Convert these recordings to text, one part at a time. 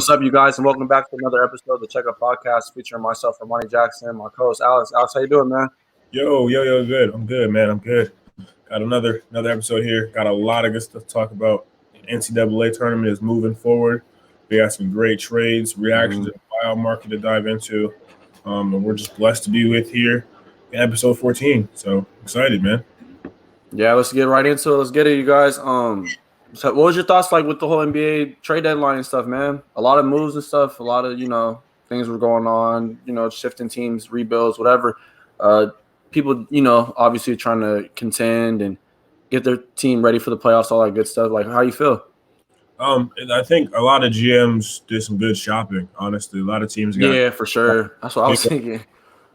what's up, you guys, and welcome back to another episode of the Checkup Podcast featuring myself, Armani Jackson, my co-host Alex. Alex, how you doing, man? Yo, good. I'm good, man. I'm good. Got another episode here. Got a lot of good stuff to talk about. The NCAA tournament is moving forward. We got some great trades, reactions to the buyout market to dive into. And we're just blessed to be with here in episode 14. So excited, man. Yeah, let's get right into it. Let's get it, you guys. So what was your thoughts like with the whole NBA trade deadline and stuff, man? A lot of moves and stuff. A lot of things were going on. Shifting teams, rebuilds, whatever. People, obviously trying to contend and get their team ready for the playoffs, all that good stuff. Like, how you feel? I think a lot of GMs did some good shopping. Honestly, a lot of teams got. Yeah, for sure. That's what I was thinking.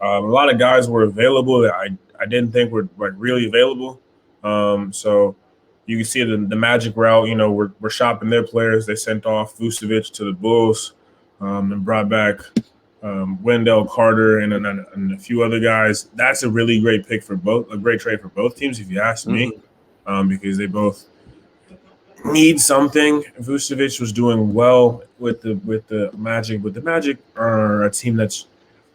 A lot of guys were available that I didn't think were like really available. So you can see the Magic route. We're shopping their players. They sent off Vucevic to the Bulls and brought back Wendell Carter and a few other guys. That's a really great pick for both. A great trade for both teams, if you ask me, because they both need something. Vucevic was doing well with the Magic, but the Magic are a team they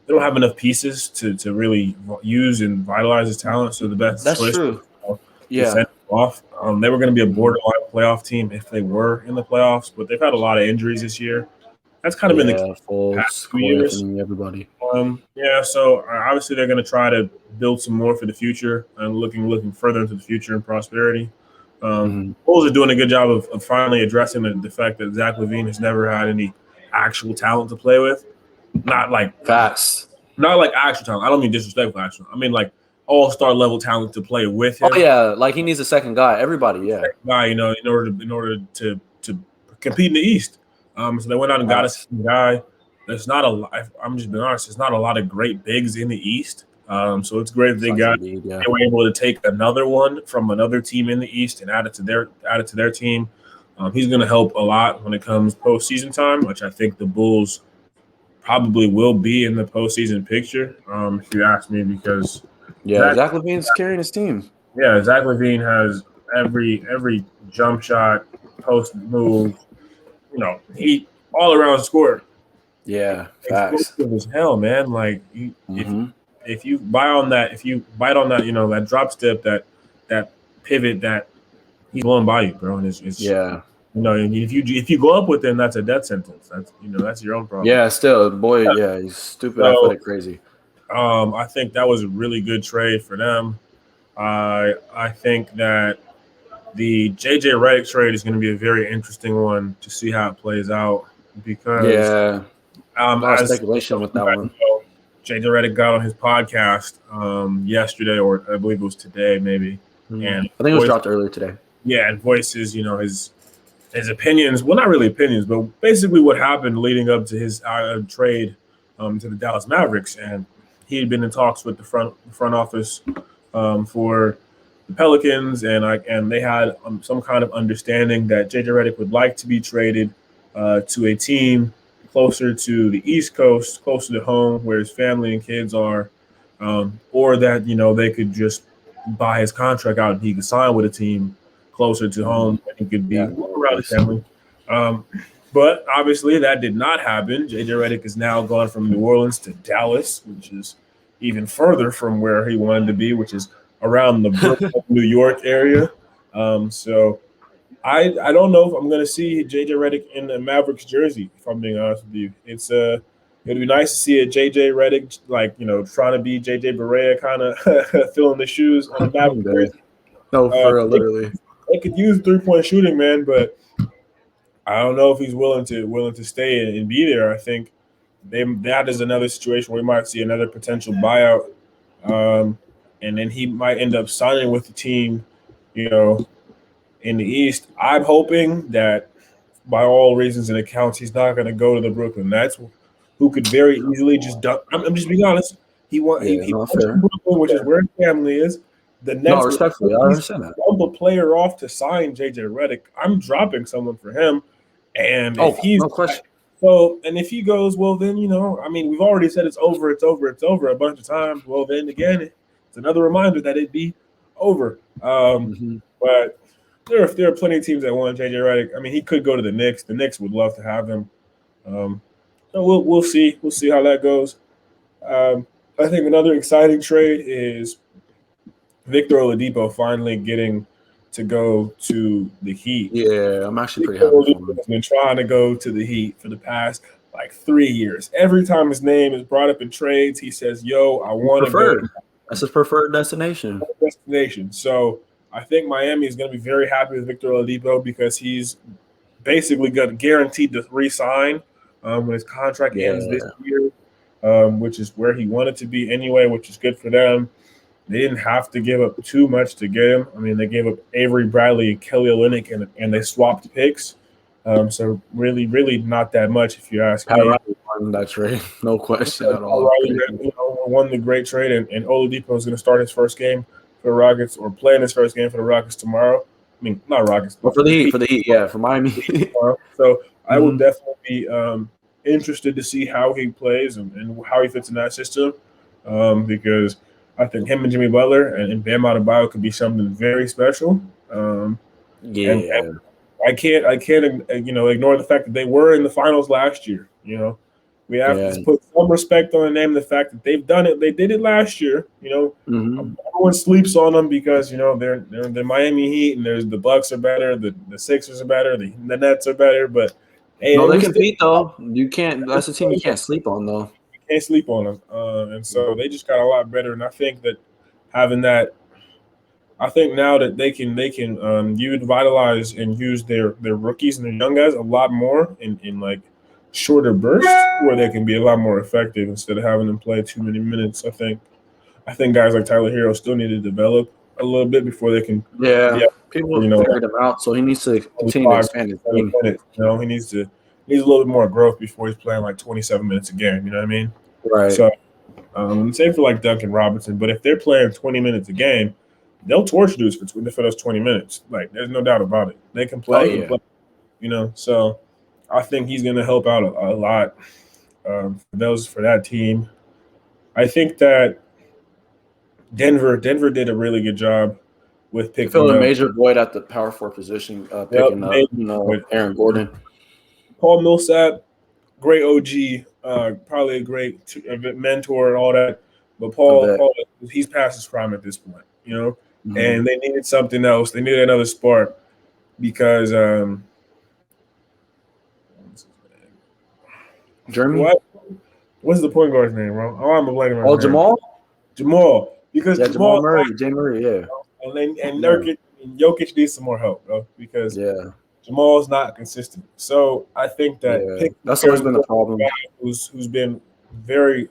don't have enough pieces to really use and vitalize his talent. So the best choice true. To send off. They were going to be a borderline playoff team if they were in the playoffs, but they've had a lot of injuries this year. That's kind of been the past 2 years. Everybody. So obviously they're going to try to build some more for the future and looking further into the future and prosperity. Bulls are doing a good job of finally addressing the fact that Zach LaVine has never had any actual talent to play with. Not like fast. Not like actual talent. I don't mean disrespectful actual. I mean like all-star level talent to play with him. Oh yeah, like he needs a second guy. Everybody, yeah. Second guy, in order to compete in the East. So they went out and got a second guy. There's not a lot. I'm just being honest. There's not a lot of great bigs in the East. So it's great that they were able to take another one from another team in the East and add it to their team. He's going to help a lot when it comes postseason time, which I think the Bulls probably will be in the postseason picture. If you ask me, because Zach LaVine's carrying his team. Yeah, Zach LaVine has every jump shot, post move. He all around scorer. Yeah, fast as hell, man. Like if you bite on that, that drop step, that pivot, that he's blowing by you, bro. And it's and if you go up with him, that's a death sentence. That's your own problem. Yeah, still, boy, he's stupid, athletic, crazy. I think that was a really good trade for them. I think that the JJ Redick trade is going to be a very interesting one to see how it plays out because as speculation with that one. JJ Redick got on his podcast yesterday, or I believe it was today, maybe. And I think it was dropped earlier today. Yeah, and voices, his opinions. Well, not really opinions, but basically what happened leading up to his trade to the Dallas Mavericks, and he had been in talks with the front office for the Pelicans, and they had some kind of understanding that JJ Redick would like to be traded to a team closer to the East Coast, closer to home, where his family and kids are, or that they could just buy his contract out and he could sign with a team closer to home and he could be around his family. But obviously that did not happen. JJ Redick is now gone from New Orleans to Dallas, which is even further from where he wanted to be, which is around the Brooklyn, New York area. So I don't know if I'm going to see JJ Redick in a Mavericks jersey, if I'm being honest with you. It'd be nice to see a JJ Redick, trying to be JJ Barea, kind of filling the shoes on the Mavericks jersey. No, for real, literally. They could use 3-point shooting, man, but I don't know if he's willing to stay and be there. I think that is another situation where we might see another potential buyout, and then he might end up signing with the team, in the East. I'm hoping that, by all reasons and accounts, he's not going to go to the Brooklyn Nets, who could very easily just dump. I'm just being honest. He wants Brooklyn, which is where his family is. The Nets, respectfully, I understand that. Dump a player off to sign JJ Redick. I'm dropping someone for him, and if he's no question. And if he goes, well, then we've already said it's over a bunch of times. Well, then again, it's another reminder that it'd be over. But there are plenty of teams that want JJ Redick. He could go to the Knicks. The Knicks would love to have him. So we'll see. We'll see how that goes. I think another exciting trade is Victor Oladipo finally getting to go to the Heat. Yeah, I'm actually pretty Victor happy for Oladipo him. has been trying to go to the Heat for the past like 3 years. Every time his name is brought up in trades, he says, "Yo, I want to go to Preferred. That's his preferred destination. that destination." So I think Miami is going to be very happy with Victor Oladipo because he's basically got guaranteed to re-sign when his contract Yeah. ends this year, which is where he wanted to be anyway, which is good for them. They didn't have to give up too much to get him. I mean, they gave up Avery Bradley and Kelly Olynyk, and they swapped picks. So really, really not that much, if you ask Pat me. Riley won that trade, no question at all. Riley, won the great trade, and Oladipo is going to start his first game for the Rockets, or playing his first game for the Rockets tomorrow. I mean, not Rockets, But for the Heat, yeah, for Miami. So I would definitely be interested to see how he plays and how he fits in that system, because I think him and Jimmy Butler and Bam Adebayo could be something very special. Yeah. And I can't ignore the fact that they were in the finals last year. We have to put some respect on the name of the fact that they've done it. They did it last year. Everyone sleeps on them because they're the Miami Heat, and there's the Bucks are better, the Sixers are better, the Nets are better. But hey, no, they compete though. You can't. That's a team you can't sleep on though. You can't sleep on them, and so they just got a lot better. And I think that having that. I think now that they can utilize and use their rookies and their young guys a lot more in like shorter bursts where they can be a lot more effective instead of having them play too many minutes. I think guys like Tyler Hero still need to develop a little bit before they can. Yeah, people figured him out, so he needs to continue to expand his team. He needs a little bit more growth before he's playing like 27 minutes a game. You know what I mean? Right. So same for like Duncan Robinson, but if they're playing 20 minutes a game, they'll torch dudes for those 20 minutes. Like, there's no doubt about it. They can play, So I think he's going to help out a lot for that team. I think that Denver did a really good job with picking filling a major void at the power forward position, picking up, Aaron Gordon. Paul Millsap, great OG, probably a great mentor and all that. But Paul, he's past his prime at this point, and they needed something else. They needed another spark because Jeremy. What's the point guard's name, bro? Oh, I'm blanking. Oh, Jamal. Because Jamal Murray, Jay Murray, yeah. And Nurkic and Jokic needs some more help, bro, because Jamal's not consistent. So I think that that's always been the problem. Who's been very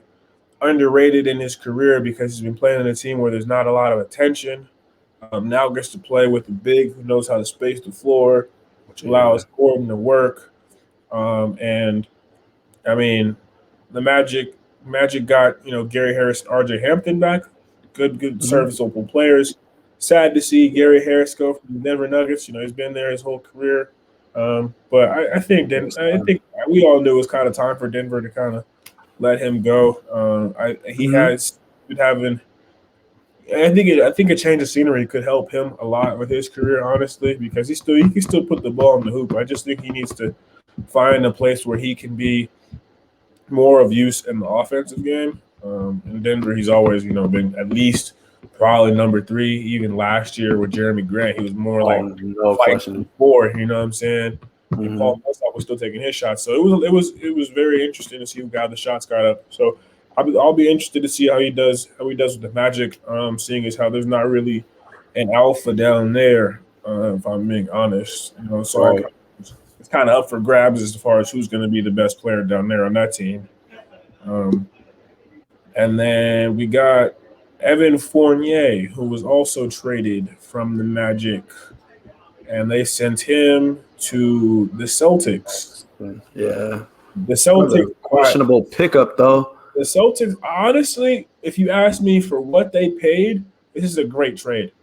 underrated in his career because he's been playing in a team where there's not a lot of attention. Now gets to play with a big who knows how to space the floor, which allows Gordon to work. And I mean, the Magic got Gary Harris, RJ Hampton back, good serviceable players. Sad to see Gary Harris go from the Denver Nuggets. He's been there his whole career. But I think we all knew it was kind of time for Denver to kind of let him go. He has been having. I think a change of scenery could help him a lot with his career, honestly, because he can still put the ball in the hoop. I just think he needs to find a place where he can be more of use in the offensive game. In Denver, he's always been at least probably number 3. Even last year with Jeremy Grant, he was more fighting for. You know what I'm saying? And Paul Millsap was still taking his shots, so it was very interesting to see who got the shots got up. So I'll be interested to see how he does with the Magic. Seeing as how there's not really an alpha down there, if I'm being honest. So it's kind of up for grabs as far as who's going to be the best player down there on that team. And then we got Evan Fournier, who was also traded from the Magic, and they sent him to the Celtics. Yeah, the Celtics questionable pickup though. The Celtics, honestly, if you ask me for what they paid, this is a great trade.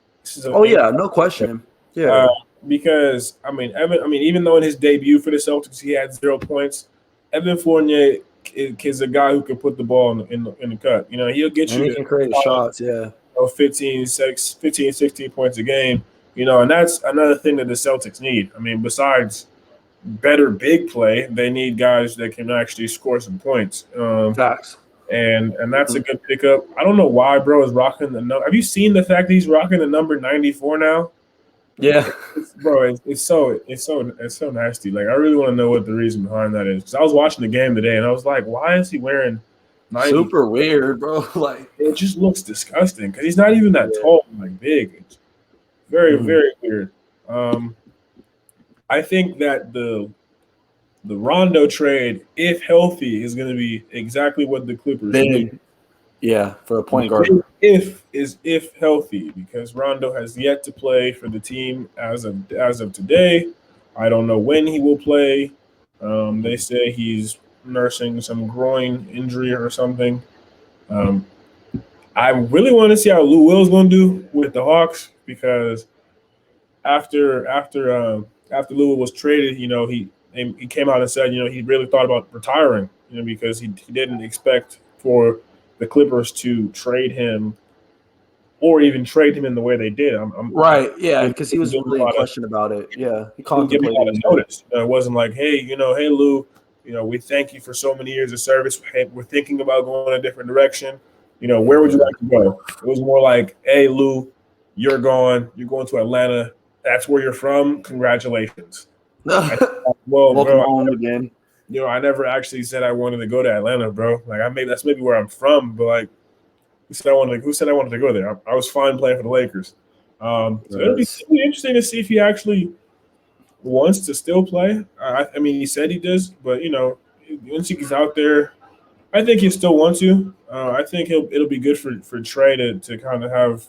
No question. Yeah. Because even though in his debut for the Celtics he had 0 points, Evan Fournier is a guy who can put the ball in the cut. He'll get you. He can create shots. 15, 16 points a game. And that's another thing that the Celtics need. Besides better big play. They need guys that can actually score some points. Facts. And that's a good pickup. I don't know why bro is rocking the number. Have you seen the fact that he's rocking the number 94 now? Yeah. Bro, it's so nasty. Like I really want to know what the reason behind that is. Because I was watching the game today and I was like, why is he wearing 90? Super weird, bro. Like It just looks disgusting because he's not even that tall, like big. It's very, very weird. I think that the Rondo trade, if healthy, is going to be exactly what the Clippers need. Yeah, for a point guard. If healthy, because Rondo has yet to play for the team as of today. I don't know when he will play. They say he's nursing some groin injury or something. I really want to see how Lou Will's going to do with the Hawks because after Lou was traded, he came out and said, he really thought about retiring, because he didn't expect for the Clippers to trade him or even trade him in the way they did. Right, yeah, because he was really in question about it. Yeah, he contemplated. Give a lot of notice. It wasn't like, hey, hey Lou, we thank you for so many years of service. Hey, we're thinking about going a different direction. Where would you like to go? It was more like, hey Lou, you're going to Atlanta. That's where you're from. Congratulations. Well, welcome bro, home again. I never actually said I wanted to go to Atlanta, bro. Like that's maybe where I'm from, but like, who said I wanted to go there? I was fine playing for the Lakers. So it'll be interesting to see if he actually wants to still play. I mean, he said he does, but once he's out there, I think he still wants to. I think it'll be good for Trey to kind of have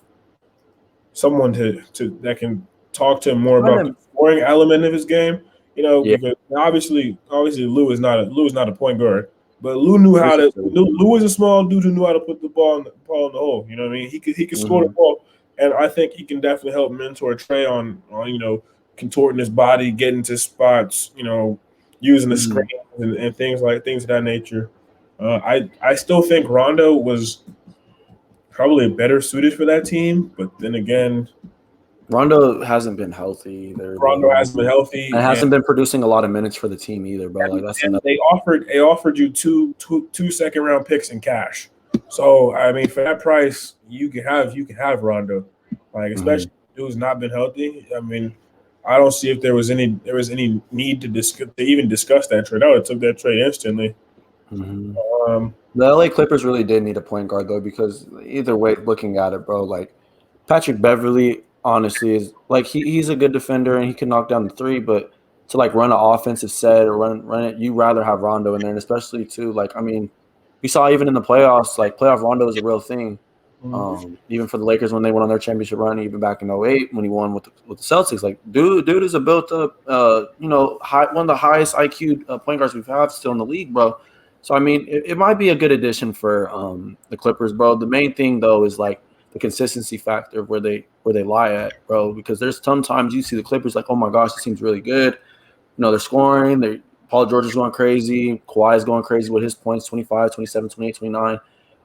someone to that can talk to him more about the scoring element of his game. Because obviously Lou is not a point guard, but Lou knew how to. Lou was a small dude who knew how to put the ball in the hole. You know what I mean? He could score the ball, and I think he can definitely help mentor Trey on contorting his body, getting to spots, using the screen and things of that nature. I still think Rondo was probably better suited for that team, but then again, Rondo hasn't been healthy either. Rondo hasn't been healthy. And hasn't been producing a lot of minutes for the team either, bro. Like that's they offered you two second-round picks in cash. So I mean, for that price, you can have Rondo. Like especially dude's not been healthy. I mean, I don't see if there was any need to even discuss that trade. I would have took that trade instantly. The LA Clippers really did need a point guard though, because either way, looking at it, bro, like Patrick Beverley honestly is like he's a good defender and he can knock down the three, but to like run an offensive set or run it, you rather have Rondo in there, and especially too, like I mean, we saw even in the playoffs, like playoff Rondo is a real thing. Even for the Lakers when they went on their championship run, even back in 2008 when he won with the Celtics, like dude is a built up, one of the highest IQ point guards we've had still in the league, bro. So I mean, it might be a good addition for the Clippers, bro. The main thing though is like the consistency factor of where they lie at, bro. Because there's sometimes you see the Clippers like, oh my gosh, this seems really good. They're scoring. Paul George is going crazy. Kawhi is going crazy with his points, 25, 27, 28, 29.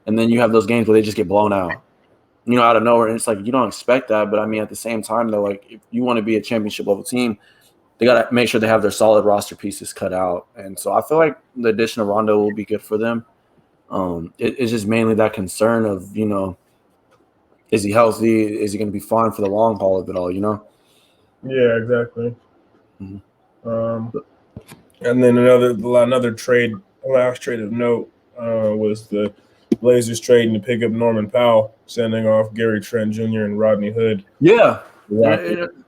And then you have those games where they just get blown out, out of nowhere. And it's like you don't expect that. But, I mean, at the same time, though, like if you want to be a championship-level team, they got to make sure they have their solid roster pieces cut out. And so I feel like the addition of Rondo will be good for them. It's just mainly that concern of, is he healthy? Is he going to be fine for the long haul of it all, Yeah, exactly. And then another trade, last trade of note was the Blazers trading to pick up Norman Powell, sending off Gary Trent Jr. and Rodney Hood. Yeah.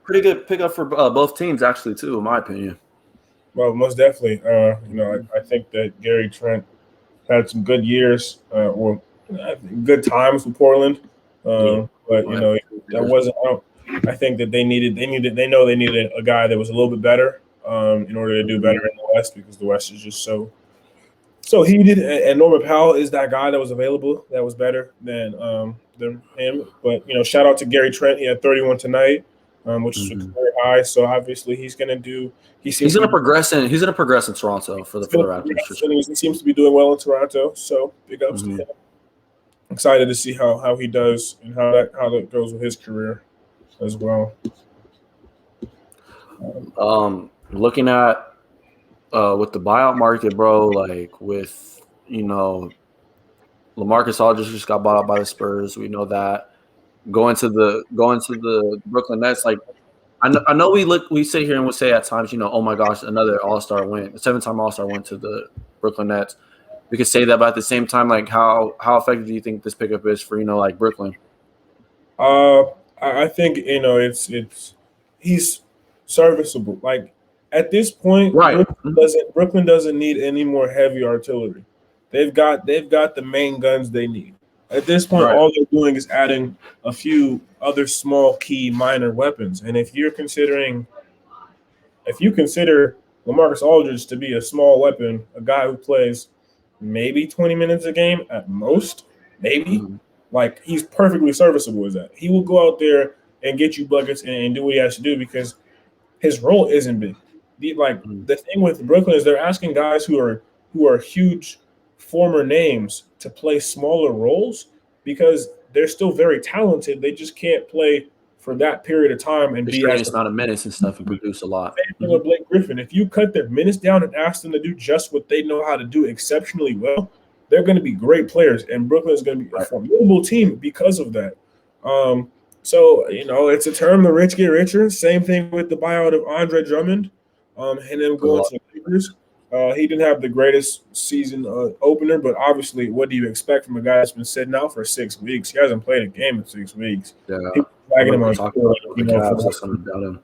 Pretty good pickup for both teams, actually, too, in my opinion. Well, most definitely. I think that Gary Trent had some good years, or good times with Portland. But that wasn't. I think that they needed a guy that was a little bit better in order to do better in the West, because the West is just so heated. And Norman Powell is that guy that was available that was better than him. But shout out to Gary Trent. He had 31 tonight, which is very high. So obviously he's going to do. He's going to progress in Toronto for the Raptors. He seems to be doing well in Toronto. So big ups to him. Excited to see how he does and how that goes with his career as well. Looking at with the buyout market, bro, like with LaMarcus Aldridge just got bought out by the Spurs. We know that. Going to the Brooklyn Nets, like I know we sit here and we say at times, oh my gosh, another All-Star win, a 7-time All-Star went to the Brooklyn Nets. We could say that, but at the same time, like how effective do you think this pickup is for like Brooklyn? I think it's he's serviceable. Like at this point, Right. Brooklyn doesn't need any more heavy artillery. They've got the main guns they need. At this point, Right. all they're doing is adding a few other small key minor weapons. And if you consider LaMarcus Aldridge to be a small weapon, a guy who plays maybe 20 minutes a game at most, maybe. Mhm. Like he's perfectly serviceable as that. He will go out there and get you buckets and do what he has to do because his role isn't big. The thing with Brooklyn is they're asking guys who are huge former names to play smaller roles because they're still very talented. They just can't play for that period of time and be extraneous amount of minutes and stuff and produce a lot. Same thing with Blake Griffin. If you cut their minutes down and ask them to do just what they know how to do exceptionally well, they're going to be great players, and Brooklyn is going to be a formidable team because of that. So it's a term the rich get richer. Same thing with the buyout of Andre Drummond, and then going to the Lakers. He didn't have the greatest season opener, but obviously, what do you expect from a guy that's been sitting out for 6 weeks? He hasn't played a game in 6 weeks. Yeah, people dragging him on Twitter.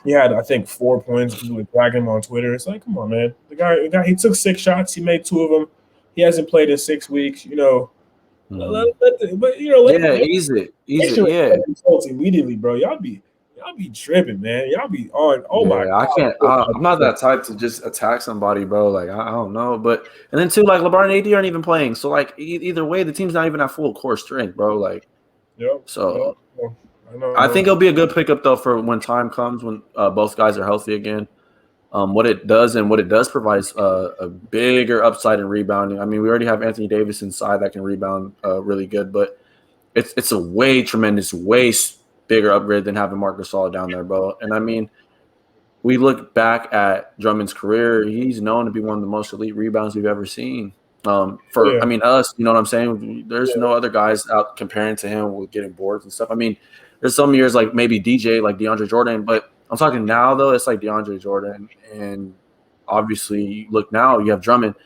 He had, I think, 4 points. People were dragging him on Twitter. It's like, come on, man. The guy, he took 6 shots. He made 2 of them. He hasn't played in 6 weeks. Easy. Yeah. Immediately, bro. Y'all be tripping, man. Y'all be on. Oh my God. I can't. I'm not that type to just attack somebody, bro. Like I don't know, but and then too, like LeBron and AD aren't even playing. So like either way, the team's not even at full core strength, bro. Like, so. I think it'll be a good pickup though for when time comes when both guys are healthy again. What it does provide is a bigger upside in rebounding. I mean, we already have Anthony Davis inside that can rebound really good, but it's a way bigger upgrade than having Marc Gasol down there, bro. And I mean, we look back at Drummond's career; he's known to be one of the most elite rebounds we've ever seen. I mean, us, you know what I'm saying? There's no other guys out comparing to him with getting boards and stuff. I mean, there's some years like maybe DJ, like DeAndre Jordan, but I'm talking now though. It's like DeAndre Jordan, and obviously, look now you have Drummond,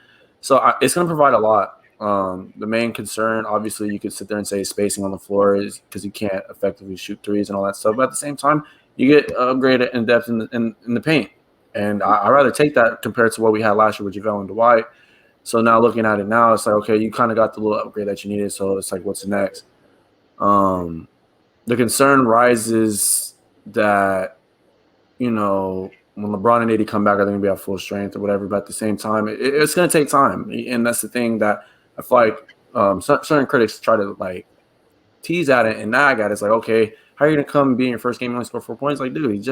so it's going to provide a lot. The main concern, obviously, you could sit there and say spacing on the floor is because you can't effectively shoot threes and all that stuff. But at the same time, you get upgraded in depth in the paint, and I rather take that compared to what we had last year with JaVale and Dwight. So now looking at it now, it's like okay, you kind of got the little upgrade that you needed. So it's like, what's next? The concern rises that, when LeBron and AD come back, are they going to be at full strength or whatever? But at the same time, it's going to take time. And that's the thing that I feel like certain critics try to, like, tease at it and nag at it. It's like, okay, how are you going to come and be in your first game and only score 4 points? Like, dude,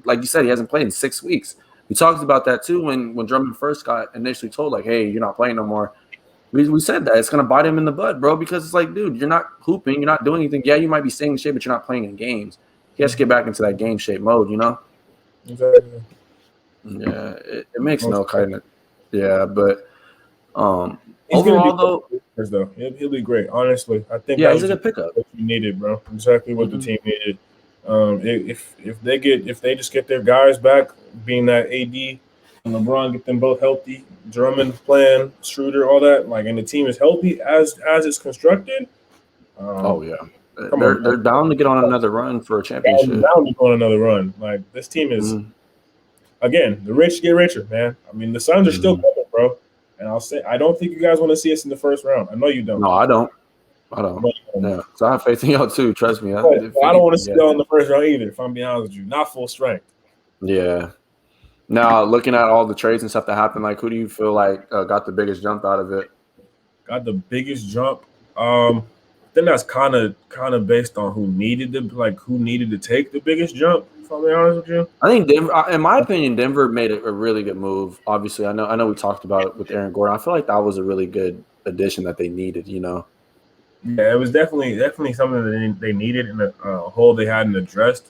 like you said, he hasn't played in 6 weeks. We talked about that, too, when Drummond first got initially told, like, hey, you're not playing no more. We said that. It's going to bite him in the butt, bro, because it's like, dude, you're not hooping. You're not doing anything. Yeah, you might be staying in shape, but you're not playing in games. He has to get back into that game shape mode, Exactly. Yeah, it makes no kind of – yeah, but overall, though, he'll be great, honestly. I think he's a good pickup. What you needed, bro. Exactly what the team needed. If they just get their guys back, being that AD and LeBron, get them both healthy, Drummond playing, Schroeder, all that, like, and the team is healthy as it's constructed. They're down to get on another run for a championship. Down to go on another run. Like, this team is, again, the rich get richer, man. I mean, the Suns are still coming, bro. And I'll say, I don't think you guys want to see us in the first round. I know you don't. No, I don't. Yeah, so I have faith in y'all too. Trust me. I don't want to see y'all in the first round either. If I'm being honest with you, not full strength. Yeah. Now, looking at all the trades and stuff that happened, like, who do you feel like got the biggest jump out of it? Got the biggest jump. I think that's kind of based on who needed to take the biggest jump. If I'm being honest with you, I think Denver. In my opinion, Denver made a really good move. Obviously, I know we talked about it with Aaron Gordon. I feel like that was a really good addition that they needed. Yeah, it was definitely something that they needed in a hole they hadn't addressed.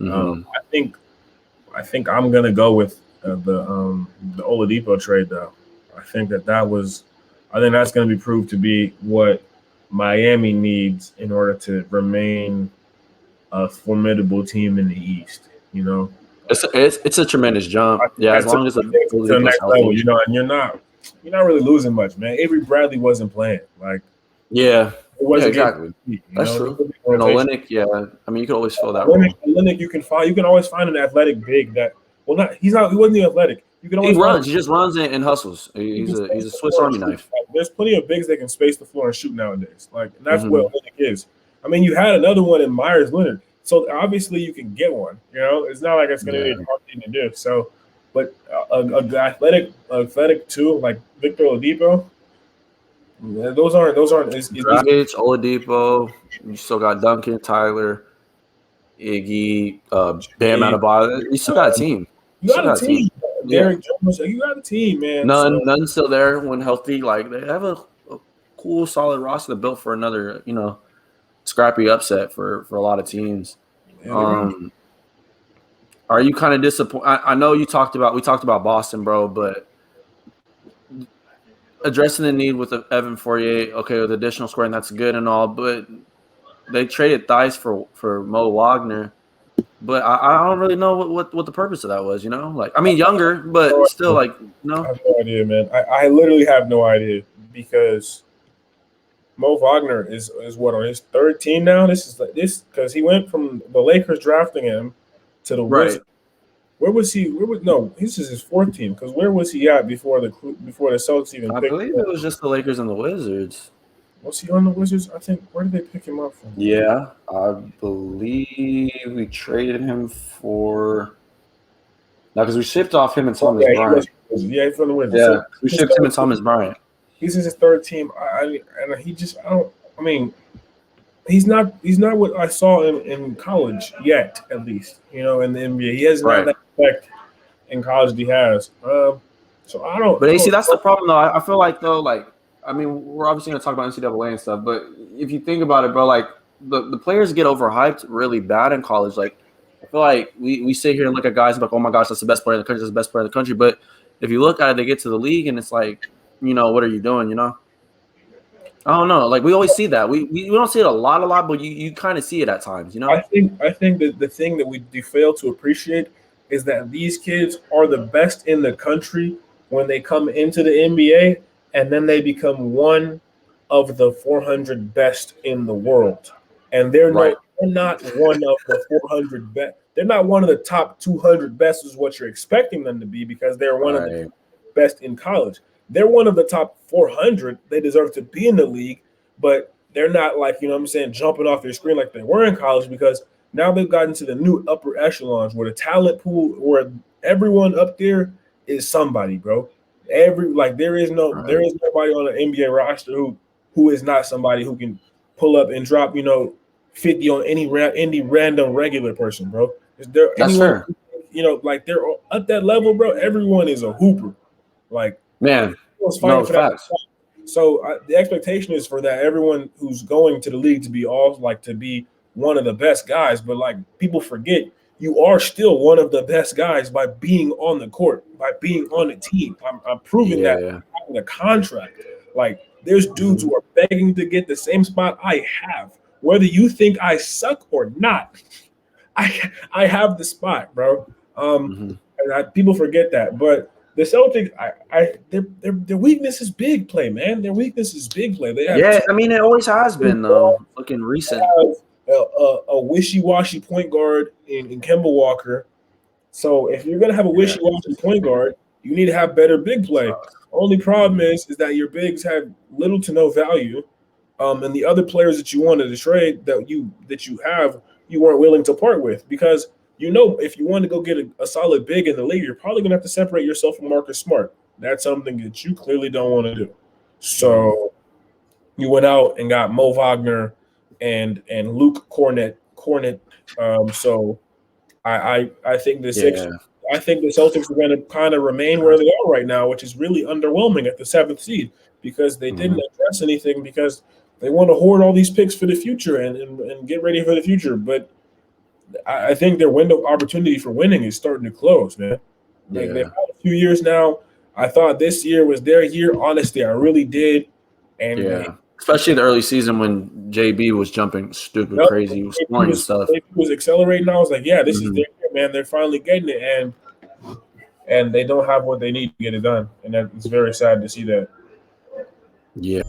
I think I'm gonna go with the Oladipo trade, though. I think that's going to be proved to be what Miami needs in order to remain a formidable team in the East. It's a tremendous jump. Yeah, as long as to the next level, and you're not really losing much, man. Avery Bradley wasn't playing. Yeah. It wasn't exactly. That's true. And Olynyk, I mean, you can always fill that role. Olynyk, you can always find an athletic big that. Well, he wasn't the athletic. You can always he just runs and hustles. He's a Swiss Army knife. There's plenty of bigs that can space the floor and shoot nowadays. And that's what Olynyk is. I mean, you had another one in Myers Leonard, so obviously you can get one. It's not like it's going to be a hard thing to do. So, but a athletic too, like Victor Oladipo. Yeah, those aren't. Dragic, Oladipo. You still got Duncan, Tyler, Iggy, Bam Adebayo. You still got a team. You got a team. Derek Jones. You got a team, man. None still there when healthy. They have a cool, solid roster built for another, scrappy upset for a lot of teams. Yeah, are you kind of disappointed? I know we talked about Boston, bro, but addressing the need with Evan Fournier, okay, with additional scoring, that's good and all, but they traded Theis for Mo Wagner. But I don't really know what the purpose of that was, younger, but still, no. I have no idea, man. I literally have no idea because Mo Wagner is what, on his third team now? This because he went from the Lakers drafting him to the Wizards. Where was he? This is his fourth team. Because where was he at before the Celtics even picked him? I believe it was just the Lakers and the Wizards. Was he on the Wizards? I think. Where did they pick him up from? Yeah, I believe we traded him for. No, because we shipped off him and Thomas Bryant. He's from the Wizards. Yeah, we shipped him and Thomas Bryant. He's his third team. He's not what I saw in college yet, at least. In the NBA, he hasn't had that effect in college that he has. So I don't. But AC, that's the problem, though. I feel like we're obviously gonna talk about NCAA and stuff, but if you think about it, bro, the players get overhyped really bad in college. I feel like we sit here and look at guys like, oh my gosh, that's the best player in the country, that's the best player in the country. But if you look at it, they get to the league and it's like, what are you doing? I don't know. We always see that. We don't see it a lot, but you kind of see it at times, I think that the thing that we fail to appreciate is that these kids are the best in the country when they come into the NBA, and then they become one of the 400 best in the world. And they're not one of the 400 best. They're not one of the top 200 best is what you're expecting them to be because they're one of the best in college. They're one of the top 400. They deserve to be in the league, but they're not jumping off their screen like they were in college because now they've gotten to the new upper echelons where the talent pool, where everyone up there is somebody, bro. There is nobody on the NBA roster who is not somebody who can pull up and drop 50 on any random regular person, bro. Is there anyone? They're at that level, bro. Everyone is a hooper, man. For facts. So the expectation is for that everyone who's going to the league to be to be one of the best guys, but people forget. You are still one of the best guys by being on the court, by being on the team. I'm proving that having a contract. There's dudes who are begging to get the same spot I have. Whether you think I suck or not, I have the spot, bro. And people forget that. But the Celtics, their weakness is big play, man. Their weakness is big play. It always has been though. Looking recent. A wishy-washy point guard in Kemba Walker. So if you're gonna have a wishy-washy point guard, you need to have better big play. Only problem is that your bigs have little to no value, and the other players that you wanted to trade that you have, you weren't willing to part with because if you want to go get a solid big in the league, you're probably gonna have to separate yourself from Marcus Smart. That's something that you clearly don't want to do. So you went out and got Mo Wagner and Luke Cornet. So I think the Sixers. I think the Celtics are going to kind of remain where they are right now, which is really underwhelming at the 7th seed because they didn't address anything because they want to hoard all these picks for the future and get ready for the future. But I think their window of opportunity for winning is starting to close, man. Like they've Yeah. had a few years now. I thought this year was their year. Honestly, I really did. And Yeah. Especially in the early season when JB was jumping stupid Yep. crazy, was scoring and stuff. He was accelerating. I was like, yeah, this is Mhm. their year, man. They're finally getting it, and they don't have what they need to get it done, and it's very sad to see that. Yeah.